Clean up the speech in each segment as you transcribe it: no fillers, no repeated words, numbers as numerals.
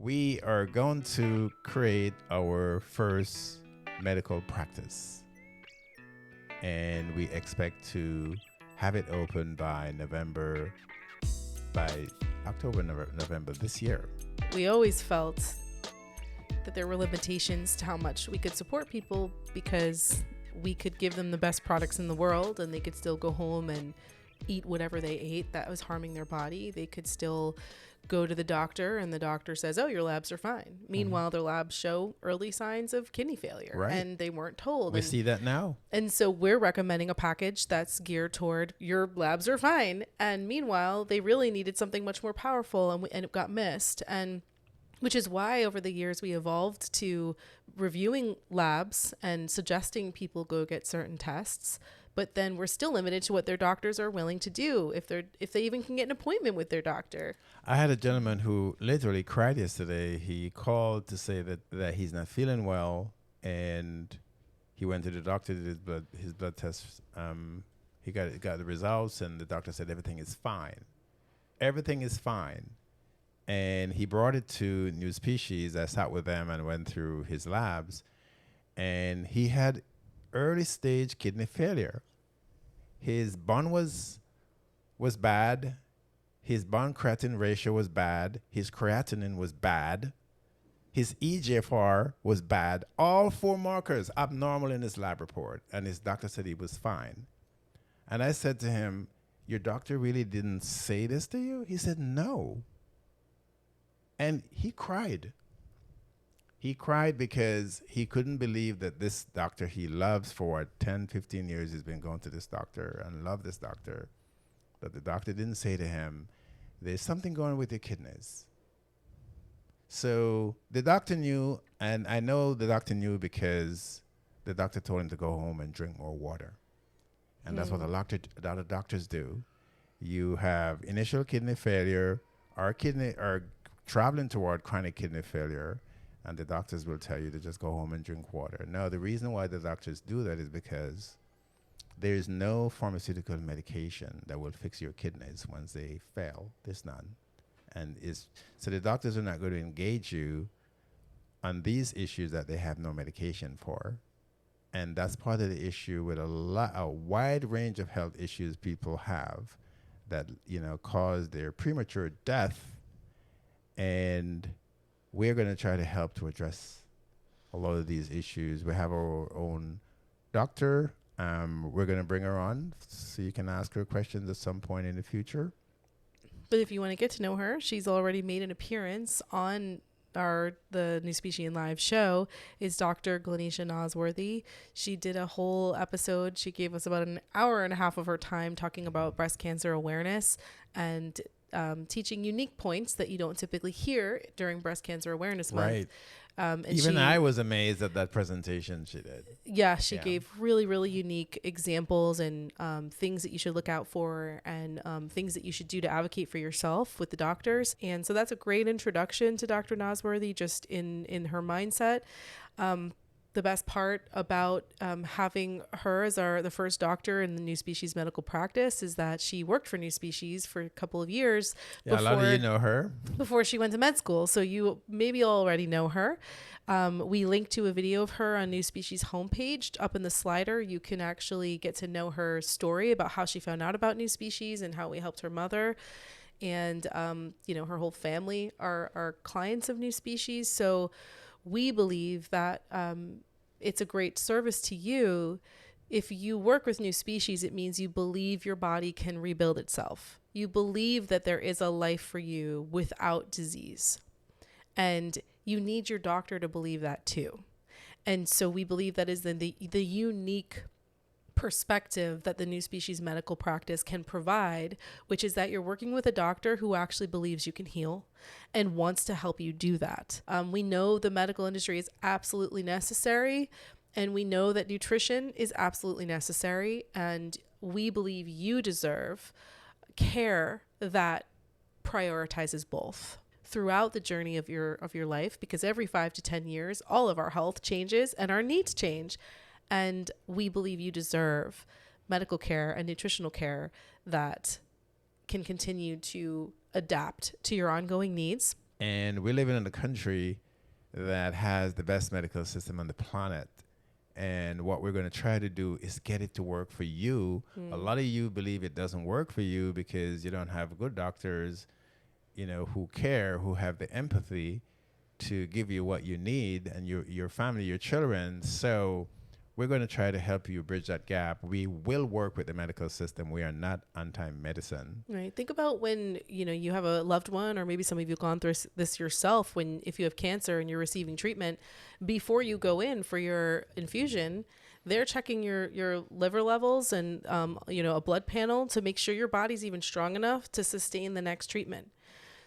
we are going to create our first medical practice. And we expect to have it open by October, November this year. We always felt that there were limitations to how much we could support people because we could give them the best products in the world and they could still go home and eat whatever they ate that was harming their body. They could still go to the doctor and the doctor says, oh, your labs are fine. Meanwhile, their labs show early signs of kidney failure, Right. and they weren't told. We see that now. And so we're recommending a package that's geared toward your labs are fine. And meanwhile, they really needed something much more powerful and it got missed. And which is why over the years we evolved to reviewing labs and suggesting people go get certain tests. But then we're still limited to what their doctors are willing to do if they even can get an appointment with their doctor. I had a gentleman who literally cried yesterday. He called to say that he's not feeling well, and he went to the doctor, did his blood tests. He got the results, and the doctor said everything is fine. Everything is fine. And he brought it to NuSpecies. I sat with them and went through his labs, and he had early stage kidney failure. His bun was bad. His bun creatinine ratio was bad. His creatinine was bad. His EGFR was bad. All 4 markers abnormal in his lab report. And his doctor said he was fine. And I said to him, your doctor really didn't say this to you? He said, no. And he cried. He cried because he couldn't believe that this doctor he loves for 10, 15 years, he's been going to this doctor and loved this doctor, that the doctor didn't say to him, there's something going on with your kidneys. So the doctor knew, and I know the doctor knew because the doctor told him to go home and drink more water. And that's what a lot of doctors do. You have initial kidney failure, our kidney are traveling toward chronic kidney failure, and the doctors will tell you to just go home and drink water. No, the reason why the doctors do that is because there is no pharmaceutical medication that will fix your kidneys once they fail. There's none. So the doctors are not going to engage you on these issues that they have no medication for. And that's part of the issue with a wide range of health issues people have that, cause their premature death. And we're going to try to help to address a lot of these issues. We have our own doctor. We're going to bring her on so you can ask her questions at some point in the future. But if you want to get to know her, she's already made an appearance on the NuSpecies Live show. Is Dr. Glenicia Nosworthy. She did a whole episode. She gave us about an hour and a half of her time talking about breast cancer awareness and teaching unique points that you don't typically hear during Breast Cancer Awareness Month. Right. And Even I was amazed at that presentation she did. Yeah, she gave really, really unique examples and things that you should look out for and things that you should do to advocate for yourself with the doctors. And so that's a great introduction to Dr. Nosworthy, just in her mindset. The best part about having her as the first doctor in the NuSpecies Medical Practice is that she worked for NuSpecies for a couple of years. Yeah, a lot of you know her. Before she went to med school. So you maybe already know her. We linked to a video of her on NuSpecies homepage. Up in the slider, you can actually get to know her story about how she found out about NuSpecies and how we helped her mother. And, her whole family are clients of NuSpecies. So we believe that it's a great service to you. If you work with NuSpecies, it means you believe your body can rebuild itself. You believe that there is a life for you without disease. And you need your doctor to believe that too. And so we believe that is the unique perspective that the NuSpecies Medical Practice can provide, which is that you're working with a doctor who actually believes you can heal and wants to help you do that. We know the medical industry is absolutely necessary, and we know that nutrition is absolutely necessary, and we believe you deserve care that prioritizes both throughout the journey of your life, because every 5 to 10 years, all of our health changes and our needs change. And we believe you deserve medical care and nutritional care that can continue to adapt to your ongoing needs And we're living in a country that has the best medical system on the planet. And what we're going to try to do is get it to work for you. A lot of you believe it doesn't work for you because you don't have good doctors, who care, who have the empathy to give you what you need, and your family, your children. So we're going to try to help you bridge that gap. We will work with the medical system. We are not anti-medicine. Right. Think about when, you have a loved one, or maybe some of you have gone through this yourself, if you have cancer and you're receiving treatment, before you go in for your infusion, they're checking your liver levels and, a blood panel to make sure your body's even strong enough to sustain the next treatment.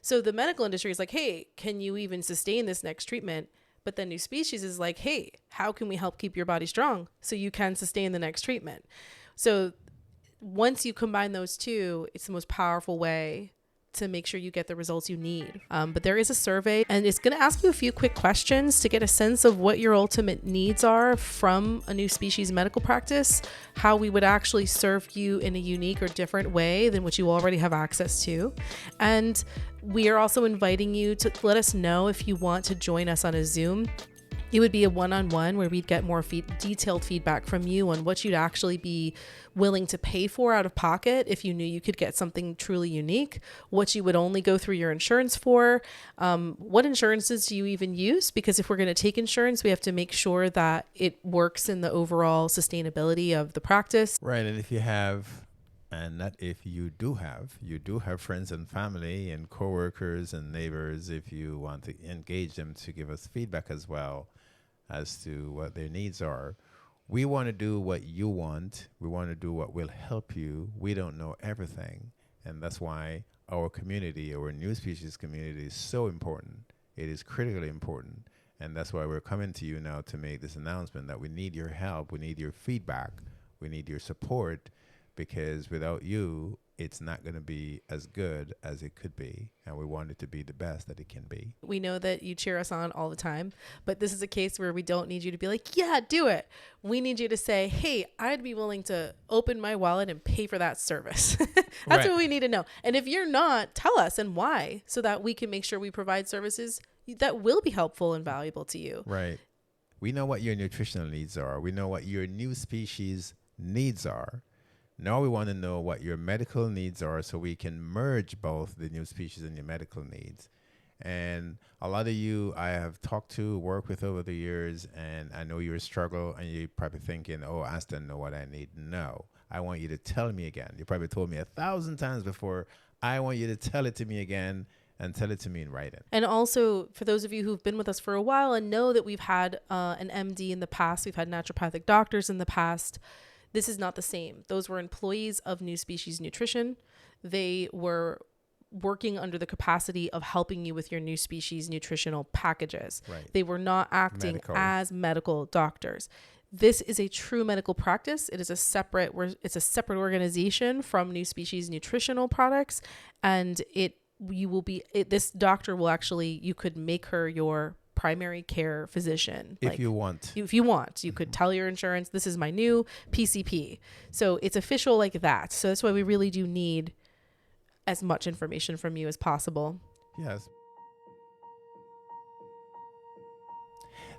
So the medical industry is like, hey, can you even sustain this next treatment? But then NuSpecies is like, hey, how can we help keep your body strong so you can sustain the next treatment? So once you combine those two, it's the most powerful way to make sure you get the results you need. But there is a survey, and it's going to ask you a few quick questions to get a sense of what your ultimate needs are from a NuSpecies Medical Practice, how we would actually serve you in a unique or different way than what you already have access to. And we are also inviting you to let us know if you want to join us on a Zoom. It would be a one-on-one where we'd get more detailed feedback from you on what you'd actually be willing to pay for out of pocket if you knew you could get something truly unique, what you would only go through your insurance for, what insurances do you even use? Because if we're going to take insurance, we have to make sure that it works in the overall sustainability of the practice. Right. And if you have, and not if you do have friends and family and coworkers and neighbors, if you want to engage them to give us feedback as well as to what their needs are. We want to do what you want. We want to do what will help you. We don't know everything. And that's why our community, our NuSpecies community, is so important. It is critically important. And that's why we're coming to you now to make this announcement that we need your help. We need your feedback. We need your support, because without you, it's not going to be as good as it could be. And we want it to be the best that it can be. We know that you cheer us on all the time, but this is a case where we don't need you to be like, yeah, do it. We need you to say, hey, I'd be willing to open my wallet and pay for that service. That's right. What we need to know. And if you're not, tell us and why, so that we can make sure we provide services that will be helpful and valuable to you. Right. We know what your nutritional needs are. We know what your NuSpecies needs are. Now we want to know what your medical needs are, so we can merge both the NuSpecies and your medical needs. And a lot of you I have talked to, worked with over the years, and I know you're a struggle, and you're probably thinking, oh, Aston, know what I need. No, I want you to tell me again. You probably told me 1,000 times before. I want you to tell it to me again, and tell it to me in writing. And also, for those of you who've been with us for a while and know that we've had an MD in the past, we've had naturopathic doctors in the past, this is not the same. Those were employees of NuSpecies Nutrition. They were working under the capacity of helping you with your NuSpecies nutritional packages. Right. They were not acting as medical doctors. This is a true medical practice. It's a separate organization from NuSpecies Nutritional Products, and this doctor will actually, you could make her your primary care physician. If you want, you could tell your insurance, this is my new PCP. So it's official like that. So that's why we really do need as much information from you as possible. Yes.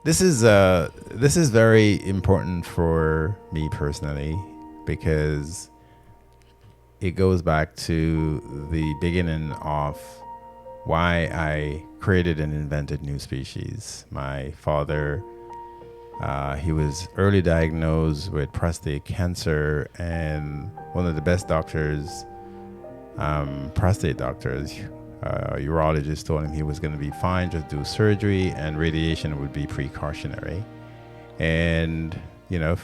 This is very important for me personally, because it goes back to the beginning of why I created and invented NuSpecies. My father, he was early diagnosed with prostate cancer, and one of the best doctors, prostate doctors, urologist, told him he was going to be fine, just do surgery, and radiation would be precautionary. And, a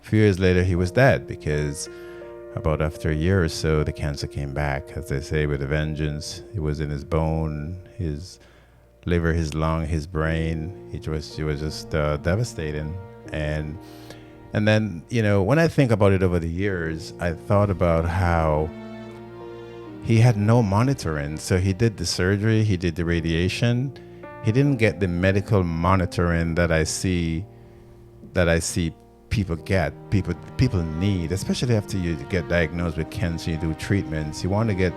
few years later, he was dead, because about after a year or so, the cancer came back, as they say, with a vengeance. It was in his bone, his liver, his lung, his brain. It was just devastating. And then, when I think about it over the years, I thought about how he had no monitoring. So he did the surgery, he did the radiation. He didn't get the medical monitoring that I see people need, especially after you get diagnosed with cancer, you do treatments. You want to get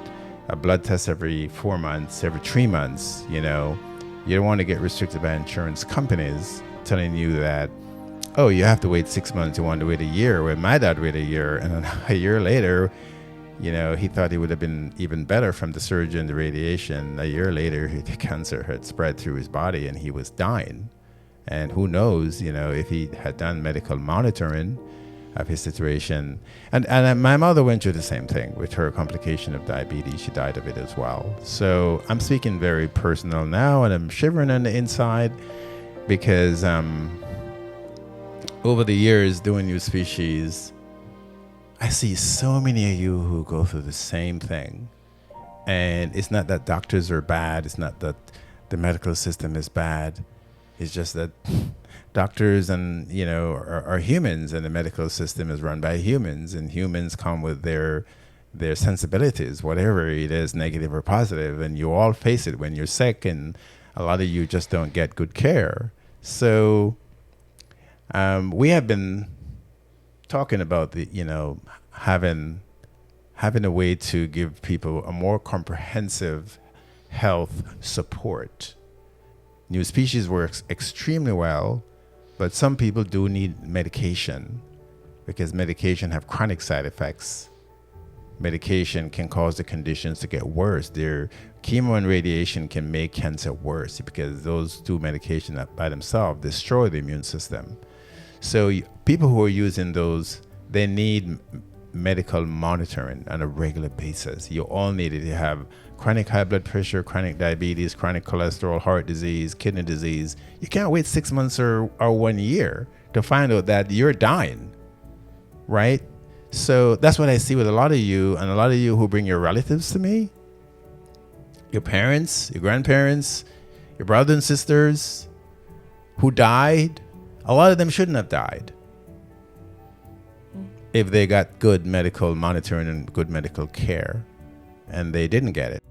a blood test every 4 months, every 3 months, you know, you don't want to get restricted by insurance companies telling you that, oh, you have to wait 6 months, you want to wait a year. Well, my dad waited a year, and then a year later, you know, he thought he would have been even better from the surgery and the radiation. A year later, the cancer had spread through his body and he was dying. And who knows, you know, if he had done medical monitoring of his situation. And my mother went through the same thing with her complication of diabetes. She died of it as well. So I'm speaking very personal now, and I'm shivering on the inside because over the years doing NuSpecies, I see so many of you who go through the same thing. And it's not that doctors are bad. It's not that the medical system is bad. It's just that doctors and, you know, are humans, and the medical system is run by humans, and humans come with their sensibilities, whatever it is, negative or positive, and you all face it when you're sick, and a lot of you just don't get good care. So we have been talking about the, you know, having a way to give people a more comprehensive health support. NuSpecies works extremely well, but some people do need medication because medication have chronic side effects. Medication can cause the conditions to get worse. Their chemo and radiation can make cancer worse because those two medications by themselves destroy the immune system. So people who are using those, they need medical monitoring on a regular basis. You all need it. You have chronic high blood pressure, chronic diabetes, chronic cholesterol, heart disease, kidney disease. You can't wait 6 months or 1 year to find out that you're dying, right? So that's what I see with a lot of you, and a lot of you who bring your relatives to me, your parents, your grandparents, your brothers and sisters who died. A lot of them shouldn't have died if they got good medical monitoring and good medical care, and they didn't get it.